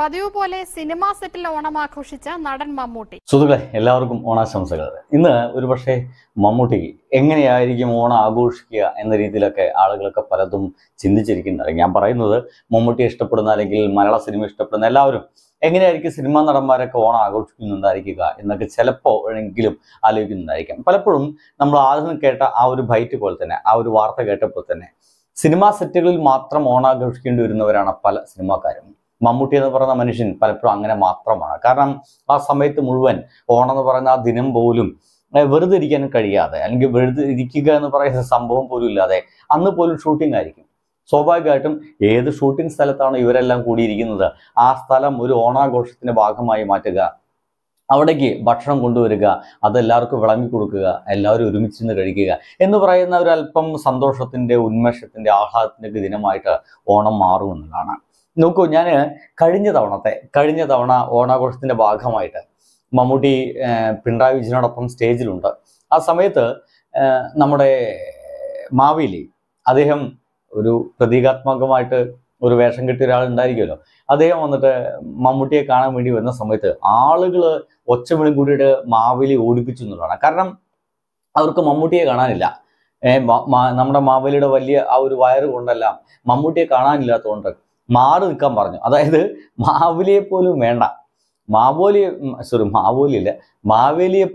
പതിവ് പോലെ സിനിമാ സെറ്റിൽ ഓണം ആഘോഷിച്ച നടൻ മമ്മൂട്ടി. സുഹൃത്തുക്കളെ, എല്ലാവർക്കും ഓണാശംസകൾ. ഇന്ന് ഒരുപക്ഷെ മമ്മൂട്ടി എങ്ങനെയായിരിക്കും ഓണം ആഘോഷിക്കുക എന്ന രീതിയിലൊക്കെ ആളുകളൊക്കെ പലതും ചിന്തിച്ചിരിക്കുന്നുണ്ട്. ഞാൻ പറയുന്നത് മമ്മൂട്ടിയെ ഇഷ്ടപ്പെടുന്ന അല്ലെങ്കിൽ മലയാള സിനിമ ഇഷ്ടപ്പെടുന്ന എല്ലാവരും എങ്ങനെയായിരിക്കും സിനിമാ നടന്മാരൊക്കെ ഓണം ആഘോഷിക്കുന്നുണ്ടായിരിക്കുക എന്നൊക്കെ ചിലപ്പോഴെങ്കിലും ആലോചിക്കുന്നുണ്ടായിരിക്കാം. പലപ്പോഴും നമ്മൾ ആദ്യം കേട്ട ആ ഒരു ബൈറ്റ് പോലെ തന്നെ, ആ ഒരു വാർത്ത കേട്ടപ്പോൾ തന്നെ സിനിമാ സെറ്റുകളിൽ മാത്രം ഓണാഘോഷിക്കേണ്ടി വരുന്നവരാണ് പല സിനിമാക്കാരും. മമ്മൂട്ടി എന്ന് പറയുന്ന മനുഷ്യൻ പലപ്പോഴും അങ്ങനെ മാത്രമാണ്. കാരണം ആ സമയത്ത് മുഴുവൻ ഓണം എന്ന് പറയുന്ന ആ ദിനം പോലും വെറുതെ ഇരിക്കാൻ കഴിയാതെ, അല്ലെങ്കിൽ വെറുതെ ഇരിക്കുക എന്ന് പറയുന്ന സംഭവം പോലും ഇല്ലാതെ അന്ന് പോലും ഷൂട്ടിംഗ് ആയിരിക്കും. സ്വാഭാവികമായിട്ടും ഏത് ഷൂട്ടിംഗ് സ്ഥലത്താണ് ഇവരെല്ലാം കൂടിയിരിക്കുന്നത്, ആ സ്ഥലം ഒരു ഓണാഘോഷത്തിന്റെ ഭാഗമായി മാറ്റുക, അവിടേക്ക് ഭക്ഷണം കൊണ്ടുവരിക, അതെല്ലാവർക്കും വിളമ്പി കൊടുക്കുക, എല്ലാവരും ഒരുമിച്ചിരുന്ന് കഴിക്കുക എന്ന് പറയുന്ന ഒരു അല്പം സന്തോഷത്തിന്റെ, ഉന്മേഷത്തിന്റെ, ആഹ്ലാദത്തിന്റെ ദിനമായിട്ട് ഓണം മാറുമെന്നതാണ്. നോക്കൂ, ഞാൻ കഴിഞ്ഞ തവണ ഓണാഘോഷത്തിന്റെ ഭാഗമായിട്ട് മമ്മൂട്ടി പിണറായി വിജയനോടൊപ്പം സ്റ്റേജിലുണ്ട്. ആ സമയത്ത് നമ്മുടെ മാവേലി, അദ്ദേഹം ഒരു പ്രതീകാത്മകമായിട്ട് ഒരു വേഷം കെട്ടിയ ഒരാൾ ഉണ്ടായിരിക്കുമല്ലോ, അദ്ദേഹം വന്നിട്ട് മമ്മൂട്ടിയെ കാണാൻ വേണ്ടി വരുന്ന സമയത്ത് ആളുകൾ ഒച്ചവിളി കൂടിയിട്ട് മാവേലി ഓടിപ്പിച്ചു എന്നുള്ളതാണ്. കാരണം അവർക്ക് മമ്മൂട്ടിയെ കാണാനില്ല. നമ്മുടെ മാവേലിയുടെ വലിയ ആ ഒരു വയറ് കൊണ്ടെല്ലാം മമ്മൂട്ടിയെ കാണാനില്ലാത്തതുകൊണ്ട് മാറി നിൽക്കാൻ പറഞ്ഞു. അതായത് മാവേലിയെ പോലും വേണ്ട, മാവേലിയെ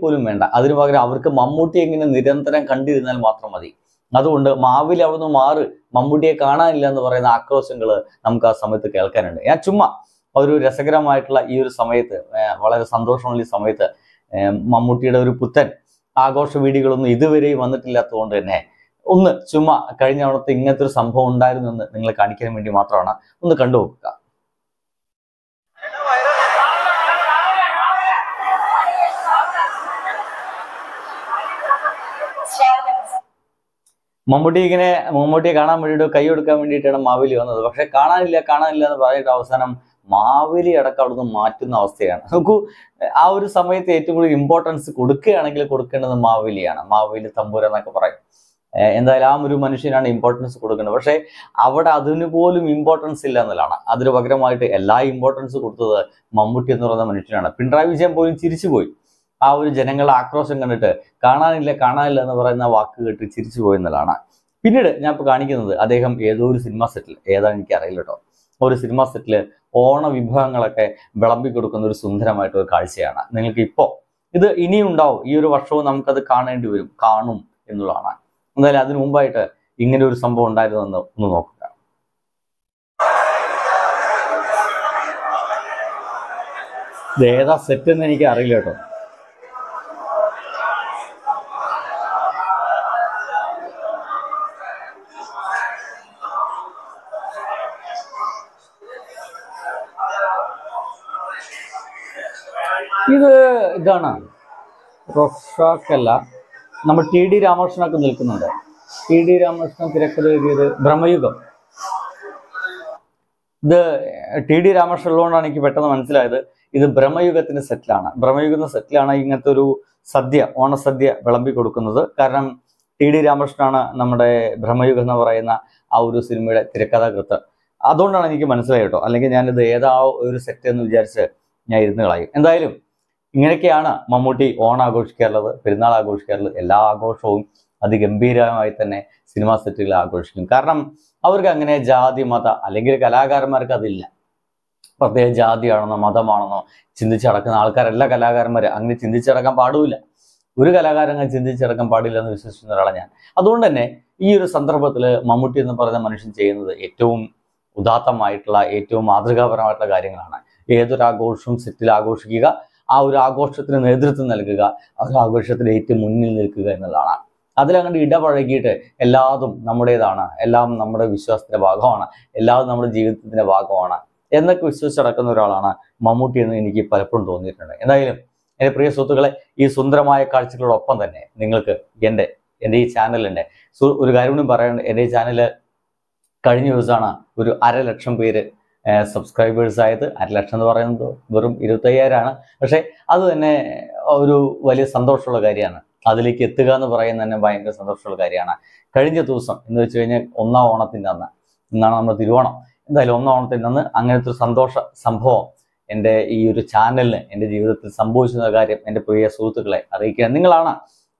പോലും വേണ്ട, അതിനു പകരം അവർക്ക് മമ്മൂട്ടിയെ ഇങ്ങനെ നിരന്തരം കണ്ടിരുന്നാൽ മാത്രം മതി. അതുകൊണ്ട് മാവേലി അവിടെ നിന്ന് മാറ്, മമ്മൂട്ടിയെ കാണാനില്ല എന്ന് പറയുന്ന ആക്രോശങ്ങൾ നമുക്ക് ആ സമയത്ത് കേൾക്കാനുണ്ട്. ഞാൻ ചുമ്മാ ഒരു രസകരമായിട്ടുള്ള ഈ ഒരു സമയത്ത്, വളരെ സന്തോഷമുള്ള ഈ സമയത്ത് മമ്മൂട്ടിയുടെ ഒരു പുത്തൻ ആഘോഷ വീഡിയോകളൊന്നും ഇതുവരെയും വന്നിട്ടില്ലാത്തതുകൊണ്ട് തന്നെ ഒന്ന് ചുമ്മാ കഴിഞ്ഞ തവണത്തെ ഇങ്ങനത്തെ ഒരു സംഭവം ഉണ്ടായിരുന്നു എന്ന് നിങ്ങളെ കാണിക്കാൻ വേണ്ടി മാത്രമാണ്. ഒന്ന് കണ്ടുനോക്കുക. മമ്മൂട്ടിയെ കാണാൻ വേണ്ടിയിട്ട് കൈ കൊടുക്കാൻ വേണ്ടിയിട്ടാണ് മാവേലി വന്നത്. പക്ഷെ കാണാനില്ല എന്ന് പറഞ്ഞിട്ട് അവസാനം മാവേലി അടക്കം അവിടുന്ന് മാറ്റുന്ന അവസ്ഥയാണ്. നോക്കൂ, ആ ഒരു സമയത്ത് ഏറ്റവും കൂടുതൽ ഇമ്പോർട്ടൻസ് കൊടുക്കുകയാണെങ്കിൽ കൊടുക്കേണ്ടത് മാവേലിയാണ്. മാവേലി തമ്പുരാൻ എന്നൊക്കെ പറയും. എന്തായാലും ആ ഒരു മനുഷ്യനാണ് ഇമ്പോർട്ടൻസ് കൊടുക്കുന്നത്. പക്ഷെ അവിടെ അതിന് പോലും ഇമ്പോർട്ടൻസ് ഇല്ല എന്നുള്ളതാണ്. അതിന് പകരമായിട്ട് എല്ലാ ഇമ്പോർട്ടൻസ് കൊടുത്തത് മമ്മൂട്ടി എന്ന് പറയുന്ന മനുഷ്യനാണ്. പിണറായി വിജയൻ പോലും ചിരിച്ചുപോയി. ആ ഒരു ജനങ്ങളുടെ ആക്രോശം കണ്ടിട്ട് കാണാനില്ല എന്ന് പറയുന്ന വാക്ക് കേട്ട് ചിരിച്ചു പോയി എന്നുള്ളതാണ്. പിന്നീട് ഞാൻ ഇപ്പോൾ കാണിക്കുന്നത് അദ്ദേഹം ഏതോ ഒരു സിനിമാ സെറ്റിൽ, ഏതാണ് എനിക്ക് അറിയില്ല കേട്ടോ, ഒരു സിനിമാ സെറ്റിൽ ഓണ വിഭവങ്ങളൊക്കെ വിളമ്പി കൊടുക്കുന്ന ഒരു സുന്ദരമായിട്ട് ഒരു കാഴ്ചയാണ്. നിങ്ങൾക്ക് ഇപ്പോൾ ഇത് ഇനിയും ഉണ്ടാവും, ഈ ഒരു വർഷവും നമുക്കത് കാണും എന്നുള്ളതാണ്. എന്തായാലും അതിനു മുമ്പായിട്ട് ഇങ്ങനെ ഒരു സംഭവം ഉണ്ടായിരുന്നെന്ന് ഒന്ന് നോക്കുക. ഇത് ഏതാ സെറ്റ് എന്ന് എനിക്ക് അറിയില്ല കേട്ടോ. ഇതാണ് റോഷാക്കല്ല, നമ്മൾ ടി ഡി രാമകൃഷ്ണനൊക്കെ നിൽക്കുന്നുണ്ട്. ടി ഡി രാമകൃഷ്ണൻ തിരക്കഥ എഴുതിയത് ബ്രഹ്മയുഗം. ഇത് ടി ഡി രാമകൃഷ്ണൻ ഉള്ളതുകൊണ്ടാണ് എനിക്ക് പെട്ടെന്ന് മനസ്സിലായത് ഇത് ബ്രഹ്മയുഗത്തിന്റെ സെറ്റിലാണ് ഇങ്ങനത്തെ ഒരു ഓണസദ്യ വിളമ്പി കൊടുക്കുന്നത്. കാരണം ടി ഡി രാമകൃഷ്ണനാണ് നമ്മുടെ ബ്രഹ്മയുഗം എന്ന് പറയുന്ന ആ ഒരു സിനിമയുടെ തിരക്കഥാകൃത്ത്. അതുകൊണ്ടാണ് എനിക്ക് മനസ്സിലായി കേട്ടോ. അല്ലെങ്കിൽ ഞാനിത് ഏതാ ഒരു സെറ്റ് എന്ന് വിചാരിച്ച് ഞാൻ ഇരുന്ന് കളയും. എന്തായാലും ഇങ്ങനെയൊക്കെയാണ് മമ്മൂട്ടി ഓണം ആഘോഷിക്കാറുള്ളത്, പെരുന്നാൾ ആഘോഷിക്കാറുള്ളത്. എല്ലാ ആഘോഷവും അതിഗംഭീരമായി തന്നെ സിനിമാ സെറ്റുകൾ ആഘോഷിക്കും. കാരണം അവർക്ക് അങ്ങനെ ജാതി മത, അല്ലെങ്കിൽ കലാകാരന്മാർക്ക് അതില്ല. പ്രത്യേക ജാതിയാണെന്നോ മതമാണെന്നോ ചിന്തിച്ചടക്കുന്ന ആൾക്കാരല്ല കലാകാരന്മാർ. അങ്ങനെ ചിന്തിച്ചടക്കാൻ പാടില്ല. ഒരു കലാകാരൻ അങ്ങനെ ചിന്തിച്ചടക്കാൻ പാടില്ല എന്ന് വിശ്വസിക്കുന്ന ഒരാളാണ് ഞാൻ. അതുകൊണ്ട് തന്നെ ഈ ഒരു സന്ദർഭത്തിൽ മമ്മൂട്ടി എന്ന് പറയുന്ന മനുഷ്യൻ ചെയ്യുന്നത് ഏറ്റവും ഉദാത്തമായിട്ടുള്ള, ഏറ്റവും മാതൃകാപരമായിട്ടുള്ള കാര്യങ്ങളാണ്. ഏതൊരു ആഘോഷവും സെറ്റിൽ ആഘോഷിക്കുക, ആ ഒരു ആഘോഷത്തിന് നേതൃത്വം നൽകുക, ആ ഒരു ആഘോഷത്തിന് ഏറ്റവും മുന്നിൽ നിൽക്കുക എന്നുള്ളതാണ്. അതിലങ്ങോട്ട് ഇടപഴകിയിട്ട് എല്ലാതും നമ്മുടേതാണ്, എല്ലാം നമ്മുടെ വിശ്വാസത്തിന്റെ ഭാഗമാണ്, എല്ലാതും നമ്മുടെ ജീവിതത്തിന്റെ ഭാഗമാണ് എന്നൊക്കെ വിശ്വസിച്ചടക്കുന്ന ഒരാളാണ് മമ്മൂട്ടി എന്ന് എനിക്ക് പലപ്പോഴും തോന്നിയിട്ടുണ്ട്. എന്തായാലും എൻ്റെ പ്രിയ സുഹൃത്തുക്കളെ, ഈ സുന്ദരമായ കാഴ്ചകളോടൊപ്പം തന്നെ നിങ്ങൾക്ക് എൻ്റെ ഈ ചാനലിൻ്റെ ഒരു കാര്യം കൂടി പറയാനുണ്ട്. എൻ്റെ ഈ ചാനല് കഴിഞ്ഞ ദിവസമാണ് ഒരു 1,00,000 പേര് സബ്സ്ക്രൈബേഴ്സ് ആയത്. 1,00,000 എന്ന് പറയുന്നത് വെറും 25,000 പക്ഷെ അത് തന്നെ ഒരു വലിയ സന്തോഷമുള്ള കാര്യമാണ്. അതിലേക്ക് എത്തുക എന്ന് പറയുന്നത് തന്നെ ഭയങ്കര സന്തോഷമുള്ള കാര്യമാണ്. കഴിഞ്ഞ ദിവസം എന്ന് വെച്ച് കഴിഞ്ഞാൽ 1-ാം ഓണത്തിൻ്റെ അന്ന്, ഇന്നാണ് നമ്മുടെ തിരുവോണം, എന്തായാലും 1-ാം ഓണത്തിൻ്റെ അന്ന് അങ്ങനത്തെ ഒരു സന്തോഷ സംഭവം എൻ്റെ ഈ ഒരു ചാനലിന് എൻ്റെ ജീവിതത്തിൽ സംഭവിച്ചിരുന്ന കാര്യം എൻ്റെ പ്രിയ സുഹൃത്തുക്കളെ അറിയിക്കുക. നിങ്ങളാണ്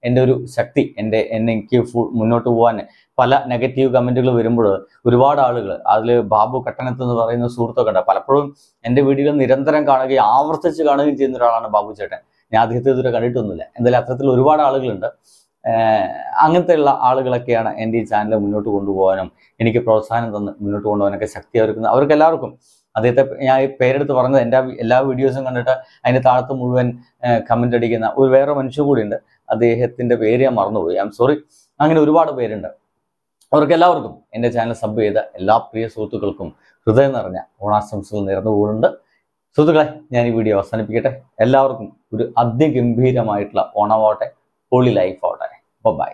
എൻ്റെ ഒരു ശക്തി. എനിക്ക് മുന്നോട്ട് പോകാൻ പല നെഗറ്റീവ് കമൻറ്റുകൾ വരുമ്പോൾ ഒരുപാട് ആളുകൾ, അതിൽ ബാബു കട്ടനത്ത് എന്ന് പറയുന്ന സുഹൃത്തൊക്കെ ഉണ്ട്. പലപ്പോഴും എൻ്റെ വീഡിയോകൾ നിരന്തരം കാണുകയും ആവർത്തിച്ച് കാണുകയും ചെയ്യുന്ന ഒരാളാണ് ബാബു ചേട്ടൻ. ഞാൻ അദ്ദേഹത്തെ ഇതുവരെ കണ്ടിട്ടൊന്നുമില്ല. എന്തായാലും അത്തരത്തിൽ ഒരുപാട് ആളുകളുണ്ട്. അങ്ങനത്തെയുള്ള ആളുകളൊക്കെയാണ് എൻ്റെ ഈ ചാനൽ മുന്നോട്ട് കൊണ്ടുപോകാനും എനിക്ക് പ്രോത്സാഹനം തന്ന് മുന്നോട്ട് കൊണ്ടുപോകാനൊക്കെ ശക്തി അവർക്ക് എല്ലാവർക്കും. അദ്ദേഹത്തെ ഞാൻ പേരെടുത്ത് പറഞ്ഞത്, എൻ്റെ എല്ലാ വീഡിയോസും കണ്ടിട്ട് അതിൻ്റെ താഴത്ത് മുഴുവൻ കമൻ്റ് അടിക്കുന്ന ഒരു വേറെ മനുഷ്യൻ കൂടിയുണ്ട്. അദ്ദേഹത്തിൻ്റെ പേര് ഞാൻ മറന്നുപോയി, ഐ എം സോറി. അങ്ങനെ ഒരുപാട് പേരുണ്ട്. അവർക്കെല്ലാവർക്കും എൻ്റെ ചാനൽ സബ് ചെയ്ത എല്ലാ പ്രിയ സുഹൃത്തുക്കൾക്കും ഹൃദയം നിറഞ്ഞ ഓണാശംസകൾ നേർന്നു പോകുന്നുണ്ട്. സുഹൃത്തുക്കളെ, ഞാൻ ഈ വീഡിയോ അവസാനിപ്പിക്കട്ടെ. എല്ലാവർക്കും ഒരു അതിഗംഭീരമായിട്ടുള്ള ഓണമാവട്ടെ, പൊളി ലൈഫ് ആവട്ടെ. ബൈ.